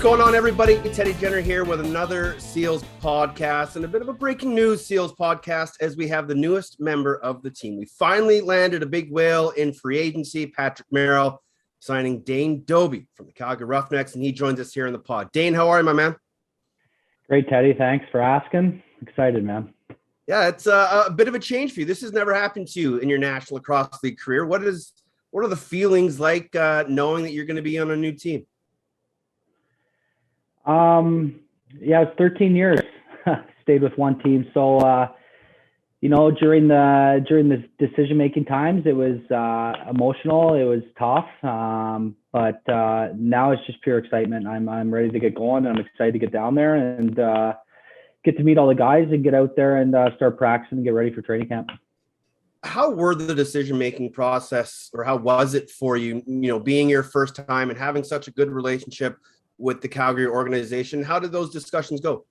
going on, everybody? Teddy Jenner here with another Seals podcast and a bit of a breaking news Seals podcast as we have the newest member of the team. We finally landed a big whale in free agency, Patrick Merrill, signing Dane Dobbie from the Calgary Roughnecks, and he joins us here in the pod. Dane, how are you, my man? Great, Teddy. Thanks for asking. Excited, man. Yeah, it's a bit of a change for you. This has never happened to you in your National Lacrosse League career. What are the feelings like knowing that you're going to be on a new team? Yeah, it's 13 years. Stayed with one team. So, during the decision-making times, it was emotional. It was tough. But now it's just pure excitement. I'm ready to get going. I'm excited to get down there and get to meet all the guys and get out there and start practicing and get ready for training camp. How were the decision-making process, or how was it for you, being your first time and having such a good relationship with the Calgary organization? How did those discussions go?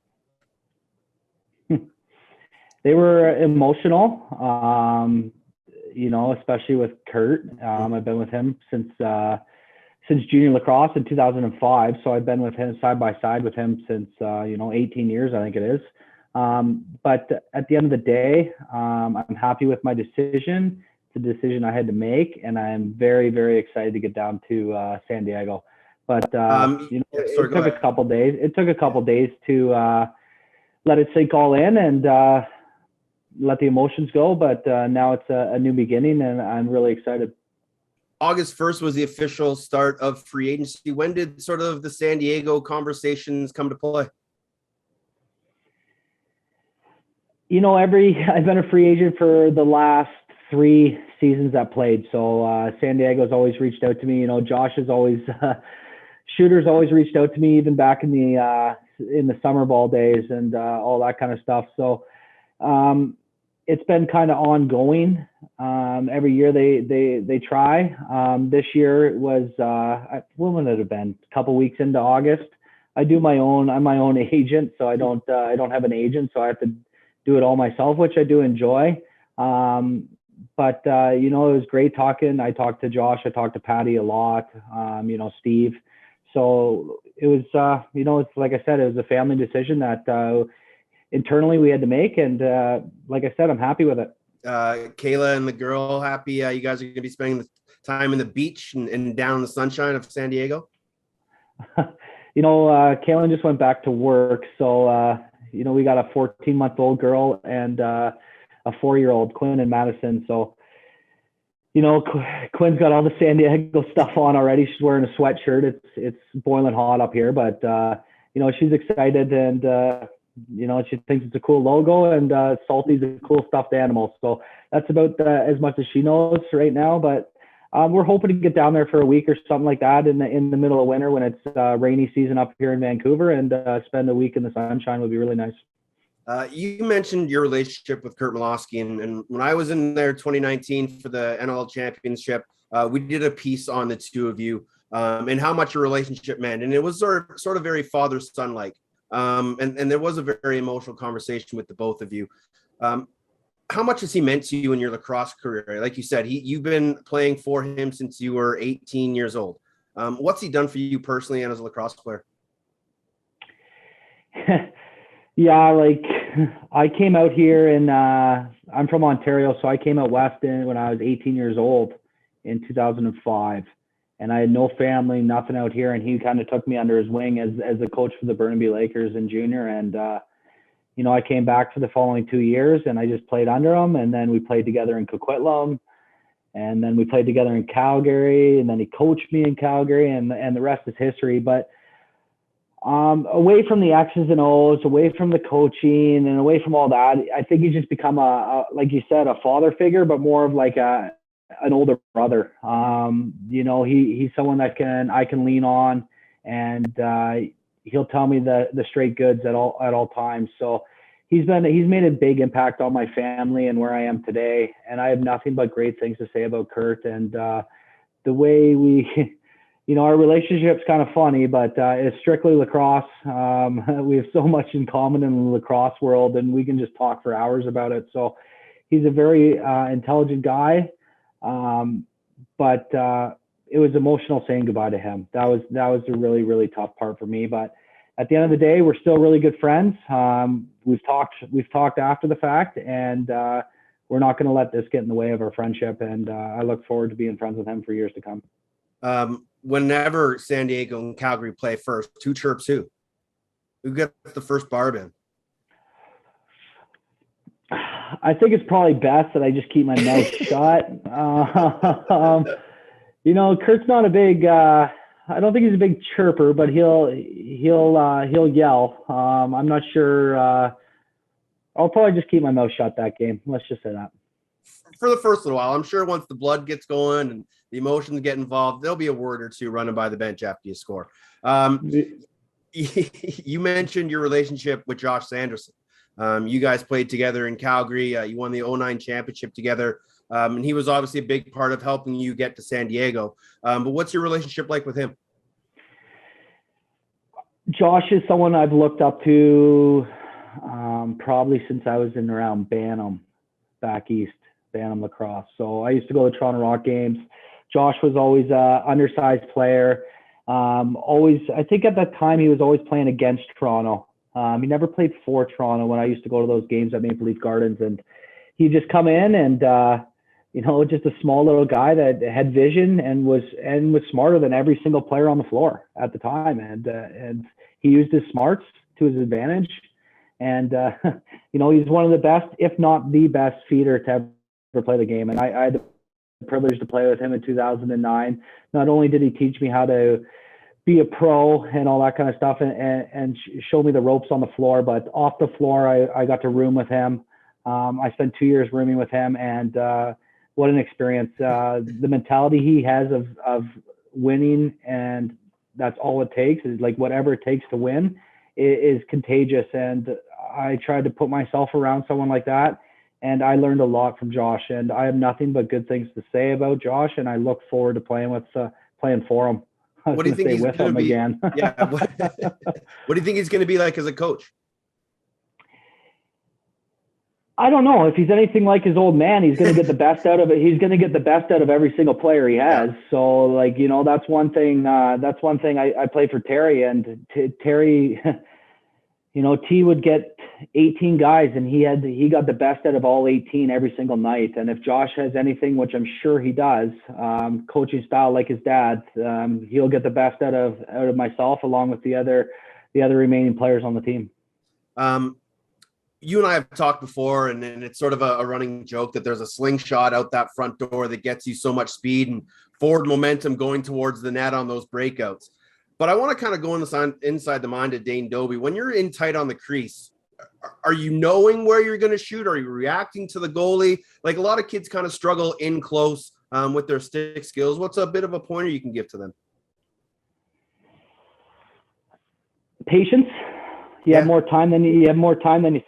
They were emotional, especially with Kurt. I've been with him since junior lacrosse in 2005. So I've been with him side by side with him since, 18 years, I think it is. But at the end of the day, I'm happy with my decision. It's a decision I had to make, and I'm very, very excited to get down to San Diego. But it took a couple days. It took a couple days to let it sink all in and let the emotions go. But now it's a new beginning, and I'm really excited. August 1st was the official start of free agency. When did sort of the San Diego conversations come to play? I've been a free agent for the last 3 seasons I played. So San Diego's always reached out to me. Josh has always. Shooters always reached out to me, even back in the summer ball days and all that kind of stuff. So it's been kind of ongoing. Every year they try. This year it was when would it have been? A couple weeks into August. I'm my own agent, so I don't have an agent, so I have to do it all myself, which I do enjoy. But it was great talking. I talked to Josh. I talked to Patty a lot. Steve. So it was, it's like I said, it was a family decision that internally we had to make. And like I said, I'm happy with it. Kayla and the girl happy you guys are going to be spending the time in the beach and down in the sunshine of San Diego? Kayla just went back to work. So, we got a 14-month-old girl and a 4-year-old, Quinn and Madison. So, Quinn's got all the San Diego stuff on already. She's wearing a sweatshirt. It's boiling hot up here, but she's excited and she thinks it's a cool logo, and Salty's a cool stuffed animal. So that's about as much as she knows right now. But we're hoping to get down there for a week or something like that in the middle of winter when it's rainy season up here in Vancouver, and spend a week in the sunshine would be really nice. You mentioned your relationship with Kurt Moloski, and when I was in there 2019 for the NLL championship, we did a piece on the two of you and how much your relationship meant. And it was sort of very father-son like. And there was a very emotional conversation with the both of you. How much has he meant to you in your lacrosse career? Like you said, you've been playing for him since you were 18 years old. What's he done for you personally and as a lacrosse player? Yeah, like I came out here and I'm from Ontario, so I came out west when I was 18 years old in 2005, and I had no family, nothing out here, and he kind of took me under his wing as a coach for the Burnaby Lakers in junior, and I came back for the following 2 years, and I just played under him, and then we played together in Coquitlam, and then we played together in Calgary, and then he coached me in Calgary, and the rest is history. But away from the X's and O's, away from the coaching and away from all that, I think he's just become like you said, a father figure, but more of like an older brother. He's someone that I can lean on, and he'll tell me the straight goods at all times. So he's made a big impact on my family and where I am today. And I have nothing but great things to say about Kurt, and the way we our relationship's kind of funny, but it's strictly lacrosse. We have so much in common in the lacrosse world, and we can just talk for hours about it. So he's a very intelligent guy. But it was emotional saying goodbye to him. That was the really, really tough part for me. But at the end of the day, we're still really good friends. We've talked after the fact, and we're not going to let this get in the way of our friendship. And I look forward to being friends with him for years to come. Whenever San Diego and Calgary play first, who chirps who? Who gets the first barb in? I think it's probably best that I just keep my mouth shut. Kurt's not a big. I don't think he's a big chirper, but he'll yell. I'm not sure. I'll probably just keep my mouth shut that game. Let's just say that. For the first little while, I'm sure once the blood gets going and the emotions get involved, there'll be a word or two running by the bench after you score. You mentioned your relationship with Josh Sanderson. You guys played together in Calgary. You won the 2009 championship together. And he was obviously a big part of helping you get to San Diego. But what's your relationship like with him? Josh is someone I've looked up to probably since I was in around Bantam, back east, Bantam Lacrosse. So I used to go to Toronto Rock games. Josh was always an undersized player. I think at that time he was always playing against Toronto. He never played for Toronto when I used to go to those games at Maple Leaf Gardens, and he'd just come in and, just a small little guy that had vision and was smarter than every single player on the floor at the time. And he used his smarts to his advantage. And, he's one of the best, if not the best feeder to ever play the game. And I had the privilege to play with him in 2009. Not only did he teach me how to be a pro and all that kind of stuff and show me the ropes on the floor, but off the floor, I got to room with him. I spent 2 years rooming with him, and what an experience. The mentality he has of winning, and that's all it takes, is like whatever it takes to win, is contagious. And I tried to put myself around someone like that, and I learned a lot from Josh, and I have nothing but good things to say about Josh, and I look forward to playing for him. What do you think he's going to be? Again. Yeah. What do you think he's going to be like as a coach? I don't know. If he's anything like his old man, he's going to get the best out of it. He's going to get the best out of every single player he has. Yeah. So, that's one thing. I played for Terry, and Terry, T would get 18 guys, and he got the best out of all 18 every single night. And if Josh has anything, which I'm sure he does, coaching style like his dad, he'll get the best out of myself along with the other remaining players on the team. You and I have talked before, and it's sort of a running joke that there's a slingshot out that front door that gets you so much speed and forward momentum going towards the net on those breakouts. But I want to kind of go inside the mind of Dane Dobbie. When you're in tight on the crease, are you knowing where you're going to shoot? Are you reacting to the goalie? Like a lot of kids kind of struggle in close with their stick skills. What's a bit of a pointer you can give to them? Patience. You have more time than you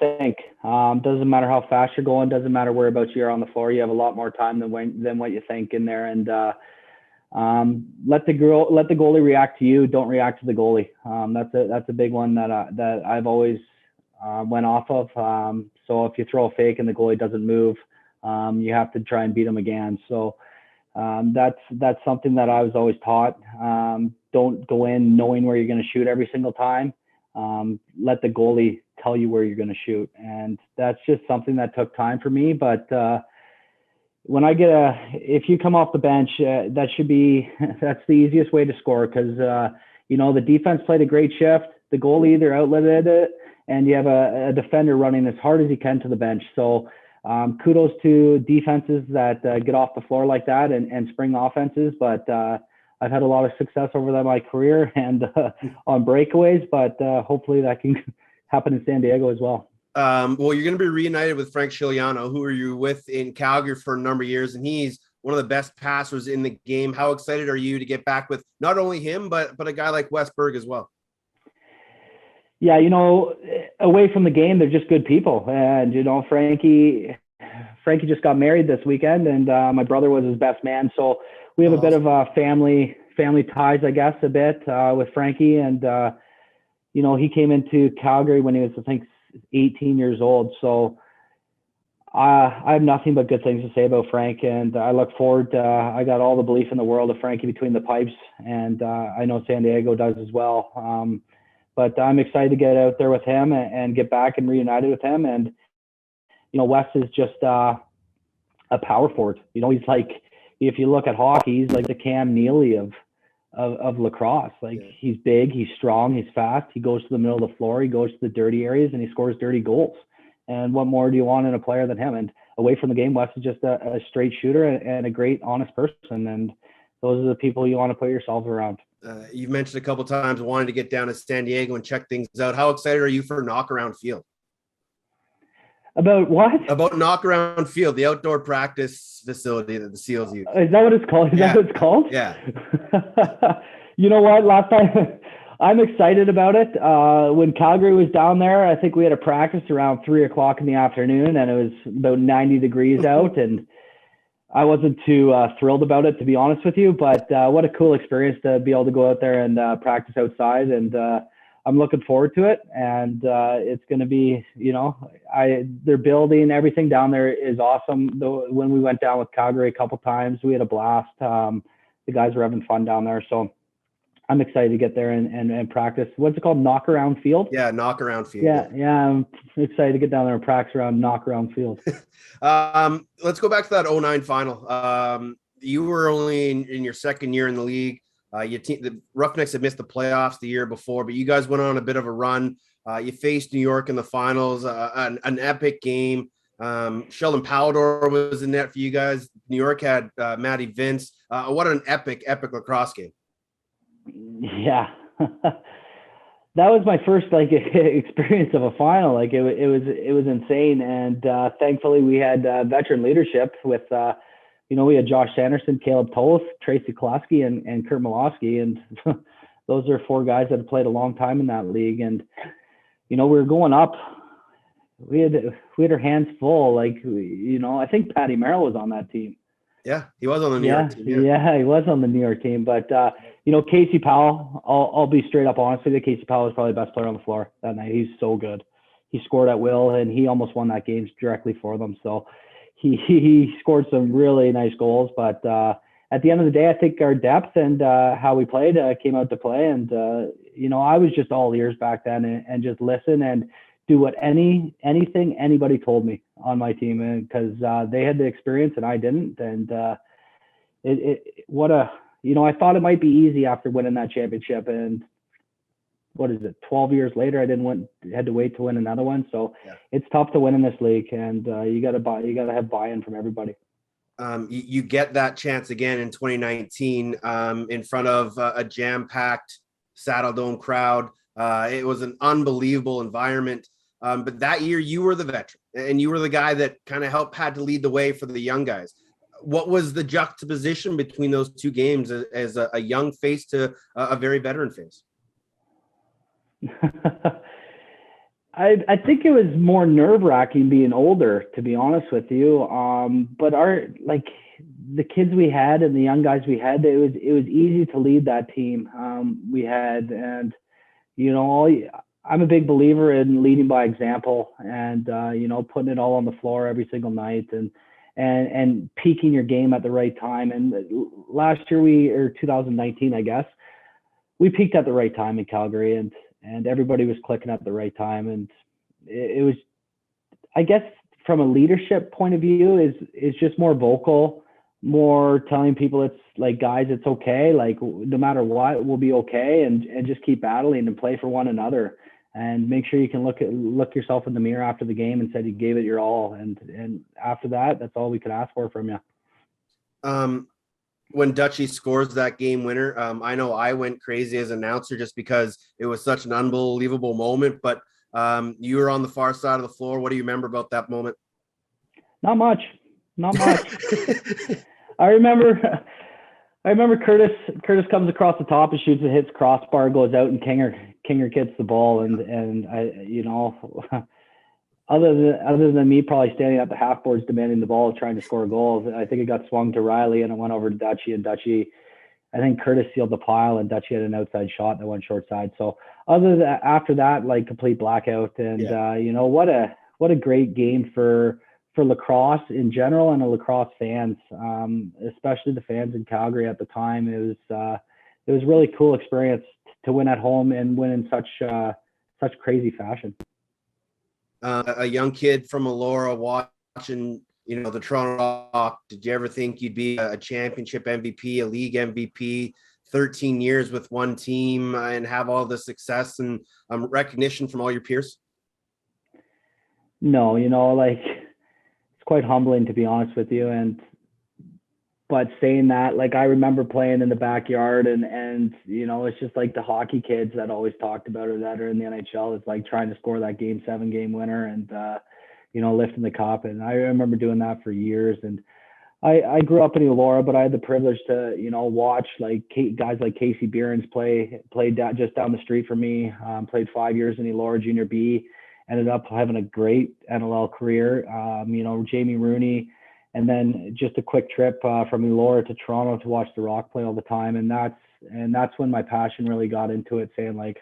think. Doesn't matter how fast you're going. Doesn't matter whereabouts you're on the floor. You have a lot more time than what you think in there. And let the goalie react to you. Don't react to the goalie. That's a big one that I've always went off of. So if you throw a fake and the goalie doesn't move, you have to try and beat him again. So that's something that I was always taught. Don't go in knowing where you're going to shoot every single time. Let the goalie tell you where you're going to shoot. And that's just something that took time for me. But when if you come off the bench, that's the easiest way to score, because, the defense played a great shift. The goalie either outlived it, and you have a defender running as hard as he can to the bench. So kudos to defenses that get off the floor like that and spring offenses. But I've had a lot of success over my career and on breakaways, but hopefully that can happen in San Diego as well. Well, you're going to be reunited with Frankshiliano, who are you with in Calgary for a number of years, and he's one of the best passers in the game. How excited are you to get back with not only him, but a guy like Wes Berg as well? Yeah, away from the game, they're just good people. And, Frankie just got married this weekend, and my brother was his best man. So we have a bit of family ties, I guess, a bit with Frankie. And, he came into Calgary when he was, I think, 18 years old. So I have nothing but good things to say about Frank, and I look forward to, I got all the belief in the world of Frankie between the pipes, and I know San Diego does as well. But I'm excited to get out there with him and get back and reunited with him. And, Wes is just a power forward. He's like, if you look at hockey, he's like the Cam Neely of lacrosse. Like, he's big, he's strong, he's fast. He goes to the middle of the floor, he goes to the dirty areas, and he scores dirty goals. And what more do you want in a player than him? And away from the game, Wes is just a straight shooter and a great, honest person. And those are the people you want to put yourselves around. You've mentioned a couple of times wanting to get down to San Diego and check things out. How excited are you for Knockaround Field? About what? About Knockaround Field, the outdoor practice facility that the SEALs use. Is that what it's called? Is that what it's called? Yeah. You know what? Last time, I'm excited about it. When Calgary was down there, I think we had a practice around 3:00 in the afternoon, and it was about 90 degrees out, and I wasn't too thrilled about it, to be honest with you. But what a cool experience to be able to go out there and practice outside, and I'm looking forward to it. And it's going to be, they're building everything down there is awesome. When we went down with Calgary a couple times, we had a blast. The guys were having fun down there, so I'm excited to get there and practice. What's it called? Knockaround Field? Yeah, Knockaround Field. Yeah, I'm excited to get down there and practice around Knockaround Field. Let's go back to that 2009 final. You were only in your second year in the league. The Roughnecks had missed the playoffs the year before, but you guys went on a bit of a run. You faced New York in the finals, an epic game. Sheldon Powdor was in net for you guys. New York had Matty Vince. What an epic lacrosse game. Yeah. That was my first experience of a final. Like it was insane. And thankfully we had veteran leadership with, we had Josh Sanderson, Caleb Toth, Tracy Kolaski, and Kurt Moloski. And those are four guys that have played a long time in that league. And, we were going up, we had our hands full. I think Patty Merrill was on that team. Yeah, he was on the New York team. Yeah, he was on the New York team. But, Casey Powell, I'll be straight up honest with you. Casey Powell was probably the best player on the floor that night. He's so good. He scored at will, and he almost won that game directly for them. So he scored some really nice goals. But at the end of the day, I think our depth and how we played came out to play. And, I was just all ears back then and just listen and do what anything anybody told me on my team, and because they had the experience and I didn't. And I thought it might be easy after winning that championship, and 12 years later, had to wait to win another one. So It's tough to win in this league, and you got to have buy-in from everybody. You get that chance again in 2019 in front of a jam-packed Saddle Dome crowd. It was an unbelievable environment. But that year you were the veteran and you were the guy that kind of had to lead the way for the young guys. What was the juxtaposition between those two games as a young face to a very veteran face? I think it was more nerve-wracking being older, to be honest with you. But the kids we had and the young guys we had, it was easy to lead that team we had. And, I'm a big believer in leading by example and, putting it all on the floor every single night and peaking your game at the right time. And last year 2019, I guess, we peaked at the right time in Calgary and everybody was clicking at the right time. And it was, I guess, from a leadership point of view is just more vocal, more telling people it's like, guys, it's okay. Like no matter what, we'll be okay. And just keep battling and play for one another. And make sure you can look yourself in the mirror after the game and said you gave it your all. And after that, that's all we could ask for from you. When Dutchie scores that game winner, I know I went crazy as an announcer just because it was such an unbelievable moment. But you were on the far side of the floor. What do you remember about that moment? Not much. I remember Curtis comes across the top and shoots and hits crossbar, goes out, and Kinger gets the ball, and I, other than me probably standing at the half boards demanding the ball, trying to score a goal, I think it got swung to Riley and it went over to Dutchie, and Dutchie, I think Curtis sealed the pile and Dutchie had an outside shot that went short side. So after that, complete blackout, and what a great game for for lacrosse in general and the lacrosse fans, especially the fans in Calgary at the time. It was a really cool experience to win at home and win in such crazy fashion. A young kid from Elora watching, the Toronto Rock. Did you ever think you'd be a championship MVP, a league MVP, 13 years with one team, and have all the success and recognition from all your peers? No, it's quite humbling, to be honest with you. But saying that, I remember playing in the backyard and it's just like the hockey kids that always talked about it that are in the NHL. It's like trying to score that Game 7 game winner and, lifting the cup. And I remember doing that for years. And I grew up in Elora, but I had the privilege to, watch guys like Casey Behrens played just down the street from me, played 5 years in Elora Junior B, ended up having a great NLL career. Jamie Rooney. And then just a quick trip from Elora to Toronto to watch the Rock play all the time. And that's when my passion really got into it, saying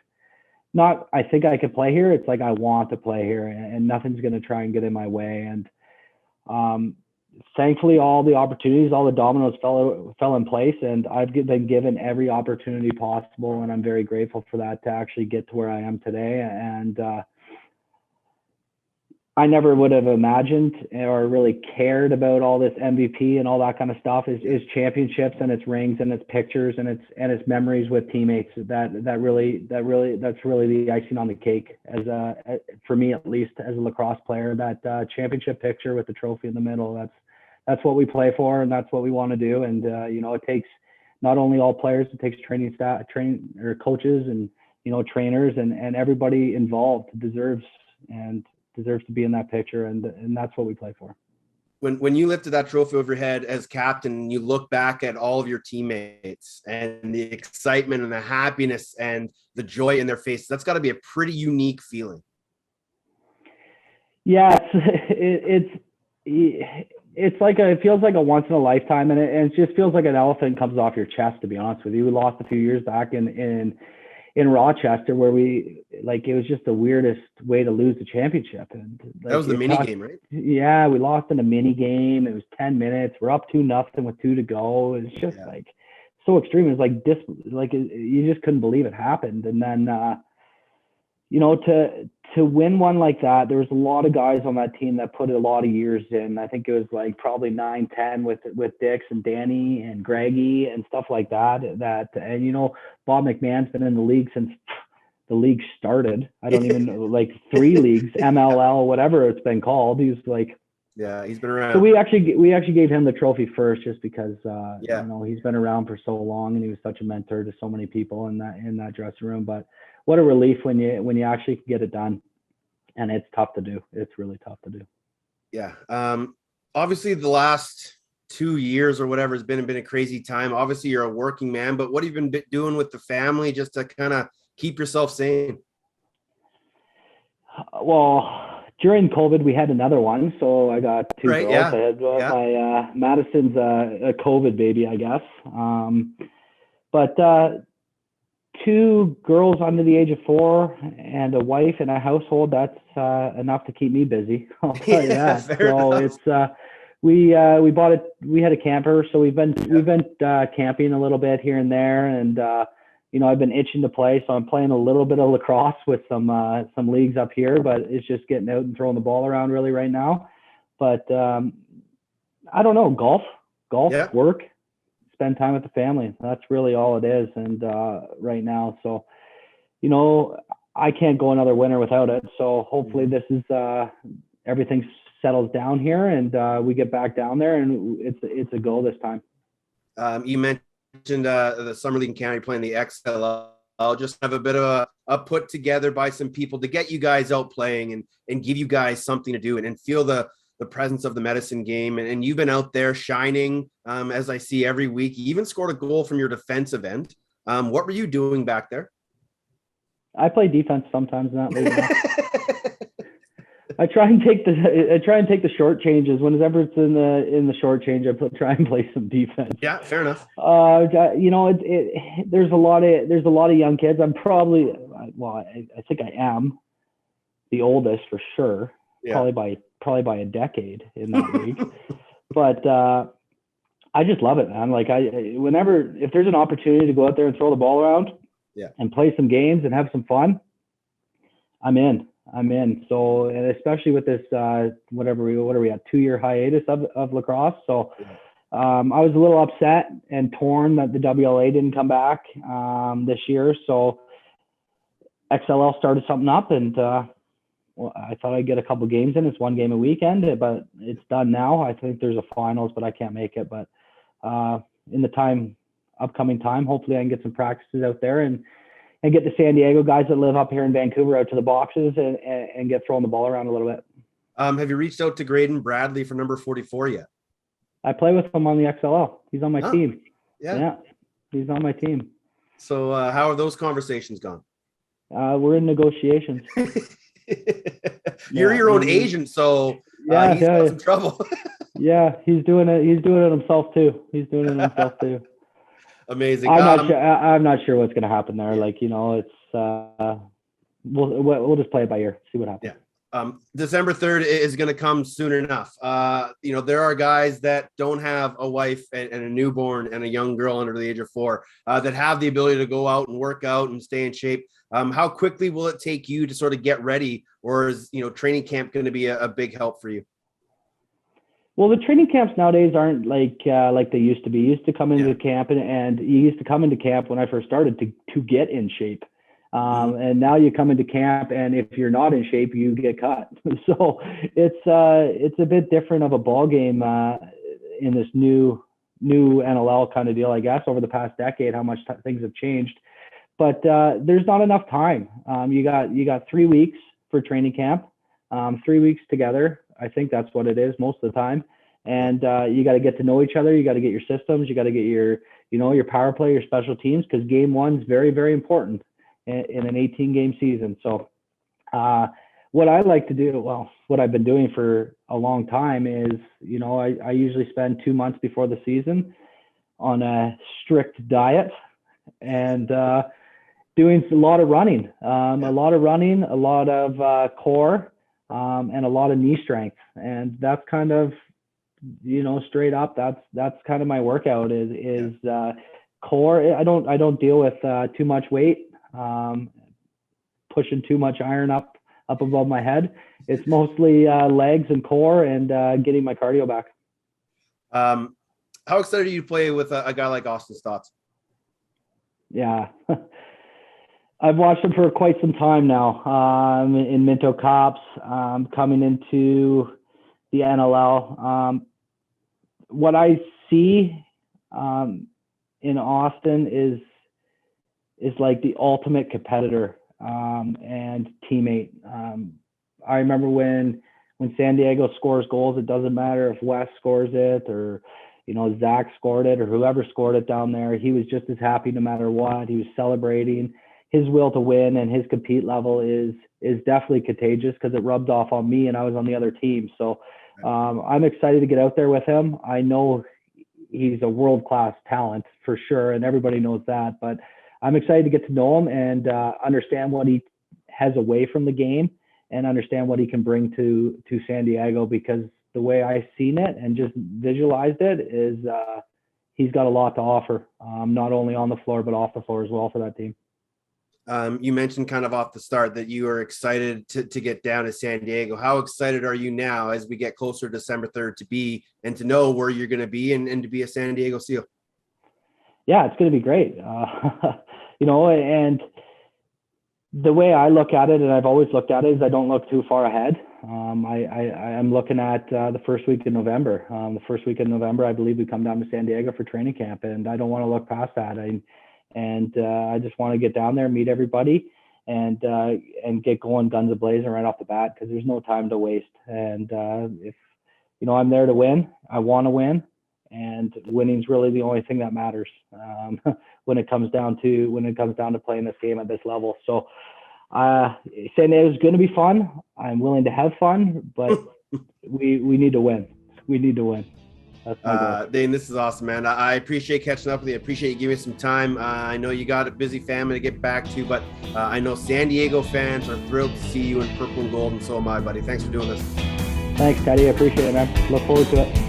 not, I think I could play here. It's I want to play here and nothing's going to try and get in my way. And thankfully, all the opportunities, all the dominoes fell in place, and I've been given every opportunity possible. And I'm very grateful for that to actually get to where I am today. And, I never would have imagined or really cared about all this MVP and all that kind of stuff. Is championships and its rings and its pictures and its memories with teammates. That's really the icing on the cake. For me at least, as a lacrosse player, that championship picture with the trophy in the middle. That's what we play for, and that's what we want to do. And it takes not only all players, it takes training staff, or coaches, and trainers, and everybody involved deserves to be in that picture, and that's what we play for. When you lifted that trophy over your head as captain, you look back at all of your teammates and the excitement and the happiness and the joy in their faces, that's got to be a pretty unique feeling. Yeah, it feels like a once in a lifetime, and it just feels like an elephant comes off your chest, to be honest with you. We lost a few years back in Rochester, where it was just the weirdest way to lose the championship. And that was the mini game, right? Yeah, we lost in a mini game. It was 10 minutes. We're up 2-0 with 2 to go. It's just so extreme. It was you just couldn't believe it happened. And then to win one like that, there was a lot of guys on that team that put a lot of years in. I think it was probably 9-10 with Dix and Danny and Greggy and stuff like that. And Bob McMahon's been in the league since the league started. I don't even know, 3 leagues, MLL, whatever it's been called. He's he's been around. So we actually gave him the trophy first, just because he's been around for so long, and he was such a mentor to so many people in that dressing room. But what a relief when you actually get it done. And it's tough to do. It's really tough to do. Yeah. Obviously the last 2 years or whatever has been a crazy time. Obviously you're a working man, but what have you been doing with the family just to kind of keep yourself sane? Well, during COVID, we had another one. So I got 2 girls. Yeah. My Madison's a COVID baby, I guess. But 2 girls under the age of 4 and a wife and a household, that's enough to keep me busy. I'll tell you that. So enough. We had a camper, so we've been camping a little bit here and there, and I've been itching to play, so I'm playing a little bit of lacrosse with some leagues up here, but it's just getting out and throwing the ball around really right now. But I don't know, golf, work, spend time with the family. That's really all it is. And right now, so I can't go another winter without it. So hopefully this is everything settles down here, and we get back down there, and it's a go this time. You mentioned the Summer League in Canada, playing the XLL. I'll just have a bit of a put together by some people to get you guys out playing and give you guys something to do and feel the presence of the Medicine game. And you've been out there shining, as I see every week. You even scored a goal from your defensive end. What were you doing back there? I play defense sometimes in that league. I try and take the short changes. Whenever it's in the short change, I try and play some defense. Yeah, fair enough. There's a lot of young kids. I'm probably, I think I am the oldest for sure. probably by a decade in that league. But I just love it, man. Like if there's an opportunity to go out there and throw the ball around and play some games and have some fun, I'm in. So, and especially with this, what are we at, 2-year hiatus of lacrosse. So I was a little upset and torn that the WLA didn't come back this year. So XLL started something up, and I thought I'd get a couple games in. It's 1 game a weekend, but it's done now. I think there's a finals, but I can't make it. But in the upcoming time, hopefully I can get some practices out there and get the San Diego guys that live up here in Vancouver out to the boxes and get throwing the ball around a little bit. Have you reached out to Graydon Bradley for number 44 yet? I play with him on the XLL. He's on my team. Yeah, he's on my team. So how have those conversations gone? We're in negotiations. You're your own agent, so he's got some trouble. Yeah, he's doing it. He's doing it himself too. Amazing. I'm not sure what's going to happen there. Like, it's we'll just play it by ear, see what happens. Yeah. December 3rd is going to come soon enough. There are guys that don't have a wife and a newborn and a young girl under the age of 4 that have the ability to go out and work out and stay in shape. How quickly will it take you to sort of get ready, or is training camp going to be a big help for you? Well, the training camps nowadays aren't like they used to be. You used to come into camp and you used to come into camp when I first started to get in shape. And now you come into camp, and if you're not in shape, you get cut. So it's a bit different of a ball game in this new NLL kind of deal, I guess, over the past decade, how much things have changed. But there's not enough time. You got 3 weeks for training camp, 3 weeks together. I think that's what it is most of the time. And you got to get to know each other. You got to get your systems. You got to get your power play, your special teams, because game 1 is very, very important in an 18-game season. So what I like to do, what I've been doing for a long time is, I usually spend 2 months before the season on a strict diet and doing a lot of running, a lot of core, and a lot of knee strength. And that's kind of, straight up, that's kind of my workout is core. I don't deal with too much weight, pushing too much iron up above my head. It's mostly legs and core and getting my cardio back. How excited are you to play with a guy like Austin Stotts? Yeah. I've watched him for quite some time now, in Minto Cops, coming into the NLL. What I see in Austin is like the ultimate competitor and teammate. I remember when San Diego scores goals, it doesn't matter if Wes scores it or Zach scored it or whoever scored it down there. He was just as happy no matter what. He was celebrating. His will to win and his compete level is definitely contagious because it rubbed off on me and I was on the other team. So I'm excited to get out there with him. I know he's a world-class talent for sure, and everybody knows that, but I'm excited to get to know him and understand what he has away from the game and understand what he can bring to San Diego, because the way I've seen it and just visualized it is he's got a lot to offer, not only on the floor, but off the floor as well for that team. You mentioned kind of off the start that you are excited to get down to San Diego. How excited are you now as we get closer to December 3rd to be and to know where you're going to be and to be a San Diego Seal? Yeah, it's going to be great. And the way I look at it, and I've always looked at it, is I don't look too far ahead. I'm looking at the first week in November. The first week in November, I believe we come down to San Diego for training camp, and I don't want to look past that. I just want to get down there, meet everybody, and get going guns a-blazing right off the bat, because there's no time to waste. And if I'm there to win, I want to win, and winning's really the only thing that matters when it comes down to playing this game at this level. So San Diego's going to be fun. I'm willing to have fun, but we need to win. We need to win. That's my goal. Dane, this is awesome, man. I appreciate catching up with you. I appreciate you giving me some time. I know you got a busy family to get back to, but I know San Diego fans are thrilled to see you in purple and gold, and so am I, buddy. Thanks for doing this. Thanks, Teddy. I appreciate it, man. Look forward to it.